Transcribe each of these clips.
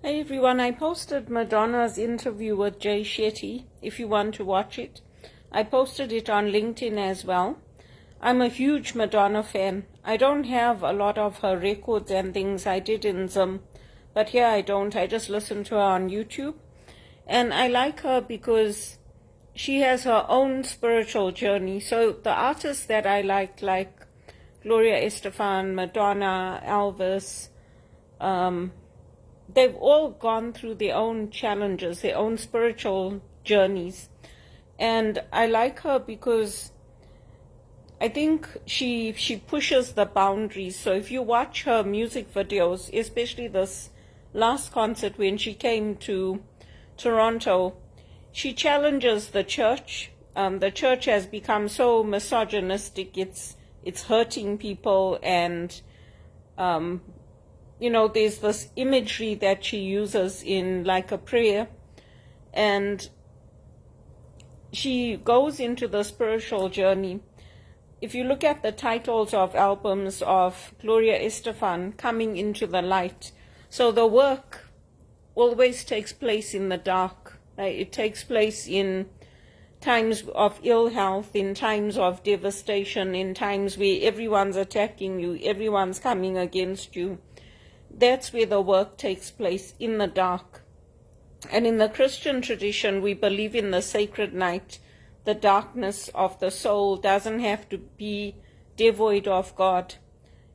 Hey everyone, I posted Madonna's interview with Jay Shetty, if you want to watch it. I posted it on LinkedIn as well. I'm a huge Madonna fan. I don't have a lot of her records and things. I did in some, but here I don't. I just listen to her on YouTube. And I like her because she has her own spiritual journey. So the artists that I like Gloria Estefan, Madonna, Elvis, they've all gone through their own challenges, their own spiritual journeys. And I like her because I think she pushes the boundaries. So if you watch her music videos, especially this last concert when she came to Toronto, she challenges the church. The church has become so misogynistic, it's hurting people, and there's this imagery that she uses in like a prayer, and she goes into the spiritual journey. If you look at the titles of albums of Gloria Estefan, Coming into the Light, so the work always takes place in the dark. Right? It takes place in times of ill health, in times of devastation, in times where everyone's attacking you, everyone's coming against you. That's where the work takes place, in the dark. And in the Christian tradition, we believe in the sacred night. The darkness of the soul doesn't have to be devoid of God.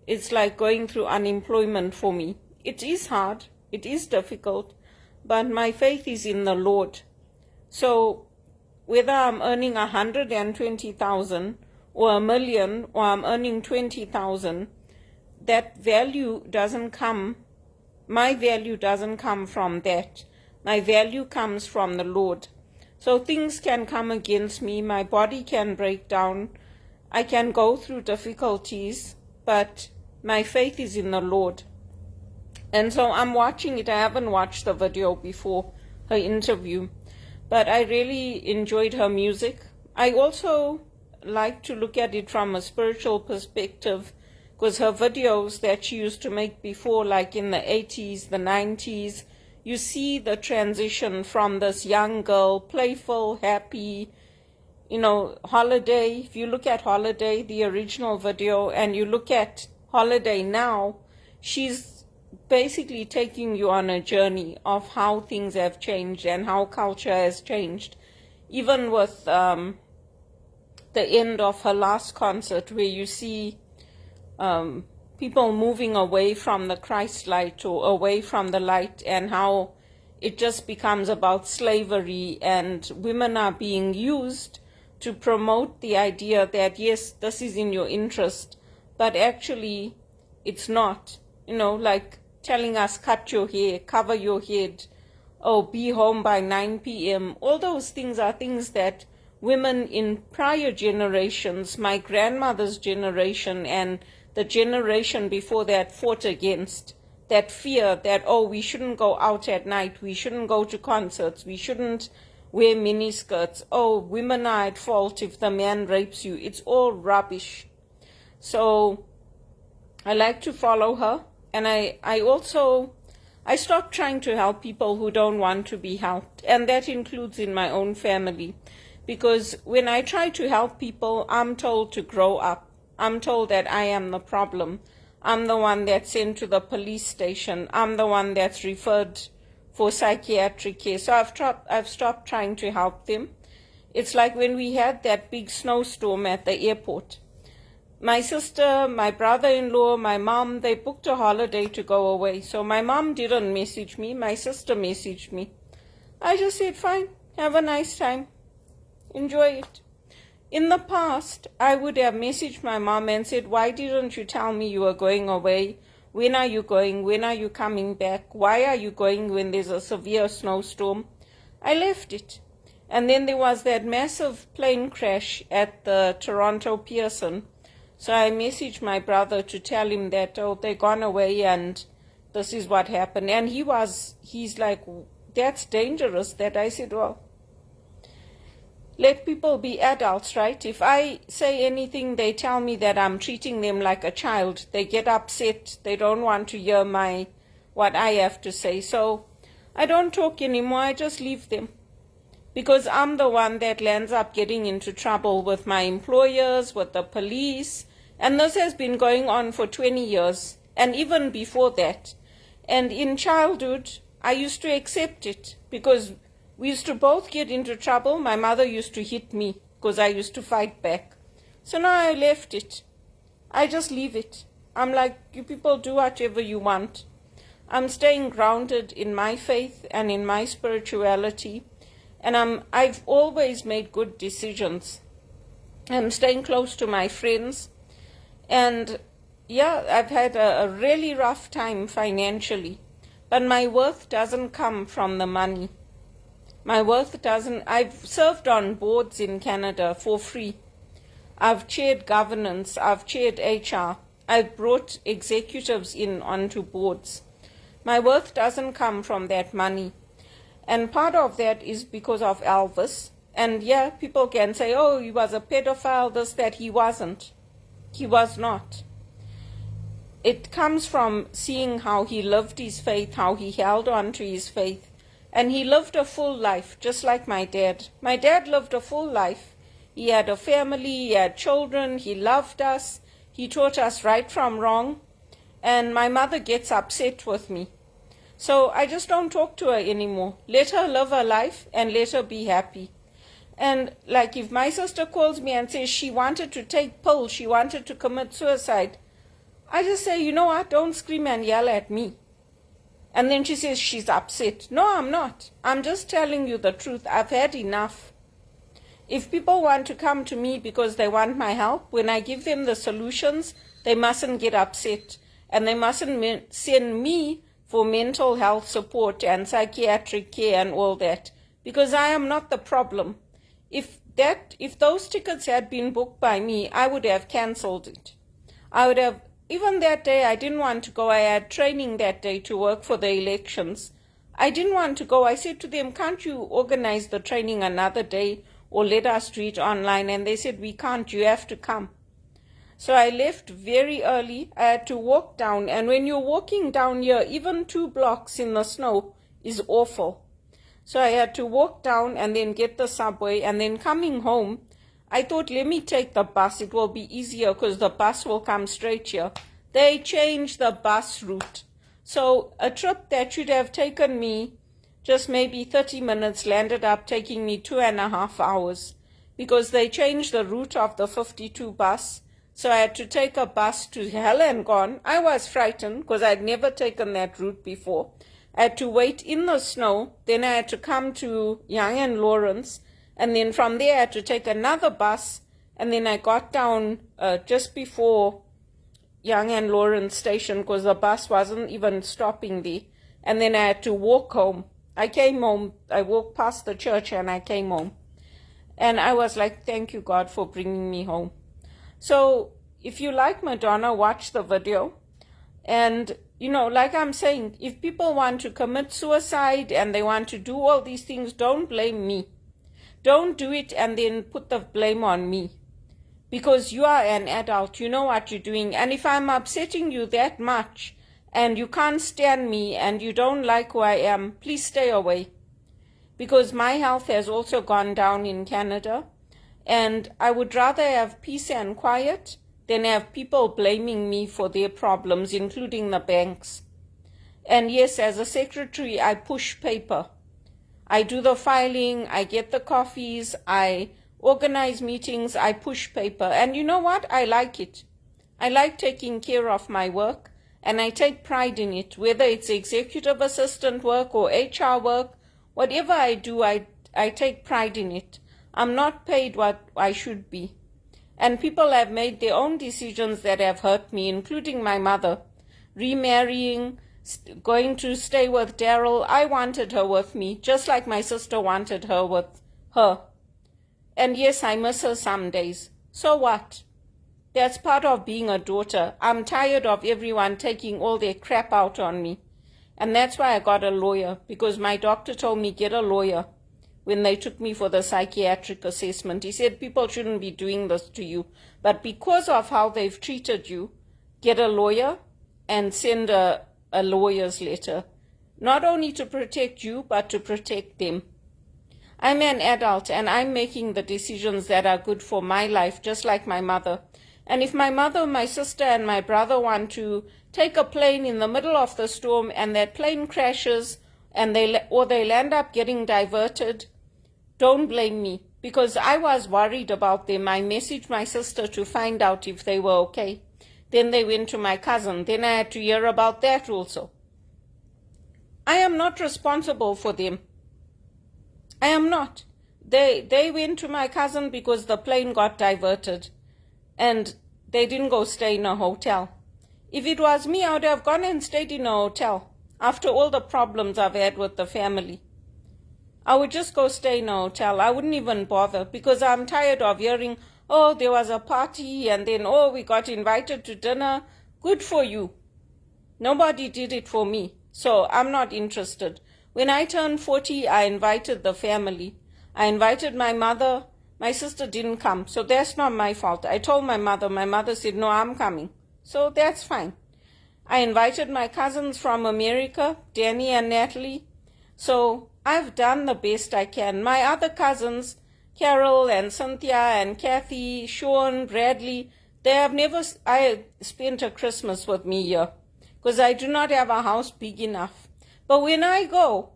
It's like going through unemployment for me. It is hard, it is difficult, but my faith is in the Lord. So whether I'm earning 120,000 or $1 million, or I'm earning 20,000, that value doesn't come, my value doesn't come from that. My value comes from the Lord. So things can come against me, my body can break down, I can go through difficulties, but my faith is in the Lord. And so I'm watching it. I haven't watched the video before, her interview, but I really enjoyed her music. I also like to look at it from a spiritual perspective, because her videos that she used to make before, like in the 80s, the 90s, you see the transition from this young girl, playful, happy, Holiday. If you look at Holiday, the original video, and you look at Holiday now, she's basically taking you on a journey of how things have changed and how culture has changed. Even with the end of her last concert, where you see people moving away from the Christ light or away from the light, and how it just becomes about slavery, and women are being used to promote the idea that, yes, this is in your interest, but actually it's not. Like telling us, cut your hair, cover your head, be home by 9 p.m. All those things are things that women in prior generations, my grandmother's generation and the generation before that, fought against. That fear that, we shouldn't go out at night, we shouldn't go to concerts, we shouldn't wear miniskirts, women are at fault if the man rapes you. It's all rubbish. So I like to follow her, and I stopped trying to help people who don't want to be helped, and that includes in my own family, because when I try to help people, I'm told to grow up. I'm told that I am the problem. I'm the one that's sent to the police station. I'm the one that's referred for psychiatric care. So I've stopped trying to help them. It's like when we had that big snowstorm at the airport. My sister, my brother-in-law, my mom, they booked a holiday to go away. So my mom didn't message me. My sister messaged me. I just said, fine, have a nice time. Enjoy it. In the past, I would have messaged my mom and said, why didn't you tell me you were going away? When are you going? When are you coming back? Why are you going when there's a severe snowstorm? I left it. And then there was that massive plane crash at the Toronto Pearson. So I messaged my brother to tell him that, they're gone away and this is what happened. And he's like, that's dangerous. That I said, well, let people be adults, right? If I say anything, they tell me that I'm treating them like a child. They get upset. They don't want to hear what I have to say. So I don't talk anymore. I just leave them. Because I'm the one that lands up getting into trouble with my employers, with the police. And this has been going on for 20 years. And even before that. And in childhood, I used to accept it. Because we used to both get into trouble. My mother used to hit me because I used to fight back. So now I left it. I just leave it. I'm like, you people do whatever you want. I'm staying grounded in my faith and in my spirituality. And I've always made good decisions. I'm staying close to my friends. And yeah, I've had a really rough time financially. But my worth doesn't come from the money. My worth doesn't. I've served on boards in Canada for free. I've chaired governance. I've chaired HR. I've brought executives in onto boards. My worth doesn't come from that money. And part of that is because of Elvis. And yeah, people can say, oh, he was a pedophile, this, that. He wasn't. He was not. It comes from seeing how he lived his faith, how he held on to his faith. And he lived a full life, just like my dad. My dad lived a full life. He had a family, he had children, he loved us. He taught us right from wrong. And my mother gets upset with me. So I just don't talk to her anymore. Let her live her life and let her be happy. And like if my sister calls me and says she wanted to take pills, she wanted to commit suicide, I just say, you know what, don't scream and yell at me. And then she says she's upset. No, I'm not. I'm just telling you the truth. I've had enough. If people want to come to me because they want my help, when I give them the solutions, they mustn't get upset. And they mustn't send me for mental health support and psychiatric care and all that. Because I am not the problem. If those tickets had been booked by me, I would have cancelled it. I would have. Even that day, I didn't want to go. I had training that day to work for the elections. I didn't want to go. I said to them, can't you organize the training another day or let us do it online? And they said, we can't. You have to come. So I left very early. I had to walk down. And when you're walking down here, even 2 blocks in the snow is awful. So I had to walk down and then get the subway. And then coming home, I thought, let me take the bus. It will be easier because the bus will come straight here. They changed the bus route. So a trip that should have taken me just maybe 30 minutes landed up taking me 2.5 hours because they changed the route of the 52 bus. So I had to take a bus to Hellengone. I was frightened because I'd never taken that route before. I had to wait in the snow. Then I had to come to Young and Lawrence. And then from there, I had to take another bus. And then I got down just before Young and Lawrence station because the bus wasn't even stopping there. And then I had to walk home. I came home. I walked past the church and I came home. And I was like, thank you, God, for bringing me home. So if you like Madonna, watch the video. And, you know, like I'm saying, if people want to commit suicide and they want to do all these things, don't blame me. Don't do it and then put the blame on me. Because you are an adult, you know what you're doing. And if I'm upsetting you that much and you can't stand me and you don't like who I am, please stay away. Because my health has also gone down in Canada. And I would rather have peace and quiet than have people blaming me for their problems, including the banks. And yes, as a secretary, I push paper. I do the filing, I get the coffees, I organize meetings, I push paper. And you know what? I like it. I like taking care of my work, and I take pride in it. Whether it's executive assistant work or HR work, whatever I do, I take pride in it. I'm not paid what I should be. And people have made their own decisions that have hurt me, including my mother. Remarrying, going to stay with Daryl. I wanted her with me, just like my sister wanted her with her. And yes, I miss her some days. So what? That's part of being a daughter. I'm tired of everyone taking all their crap out on me. And that's why I got a lawyer, because my doctor told me get a lawyer when they took me for the psychiatric assessment. He said people shouldn't be doing this to you. But because of how they've treated you, get a lawyer and send a lawyer's letter. not only to protect you, but to protect them. I'm an adult and I'm making the decisions that are good for my life, just like my mother. And if my mother, my sister, and my brother want to take a plane in the middle of the storm and that plane crashes and they'll end up getting diverted, don't blame me, because I was worried about them. I messaged my sister to find out if they were okay. Then they went to my cousin. Then I had to hear about that also. I am not responsible for them. I am not. They went to my cousin because the plane got diverted and they didn't go stay in a hotel. If it was me, I would have gone and stayed in a hotel after all the problems I've had with the family. I would just go stay in a hotel. I wouldn't even bother because I'm tired of hearing, oh, there was a party and then, oh, we got invited to dinner. Good for you. Nobody did it for me, so I'm not interested. When I turned 40, I invited the family. I invited my mother. My sister didn't come, so that's not my fault. I told my mother said, no, I'm coming. So that's fine. I invited my cousins from America, Danny and Natalie. So I've done the best I can. My other cousins, Carol and Cynthia and Kathy, Sean, Bradley, they have never spent a Christmas with me here because I do not have a house big enough. But when I go,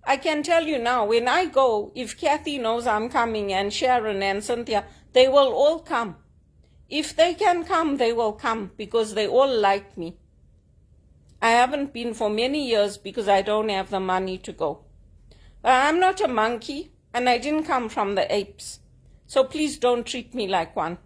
I can tell you now, when I go, if Kathy knows I'm coming and Sharon and Cynthia, they will all come. If they can come, they will come because they all like me. I haven't been for many years because I don't have the money to go. I'm not a monkey and I didn't come from the apes. So please don't treat me like one.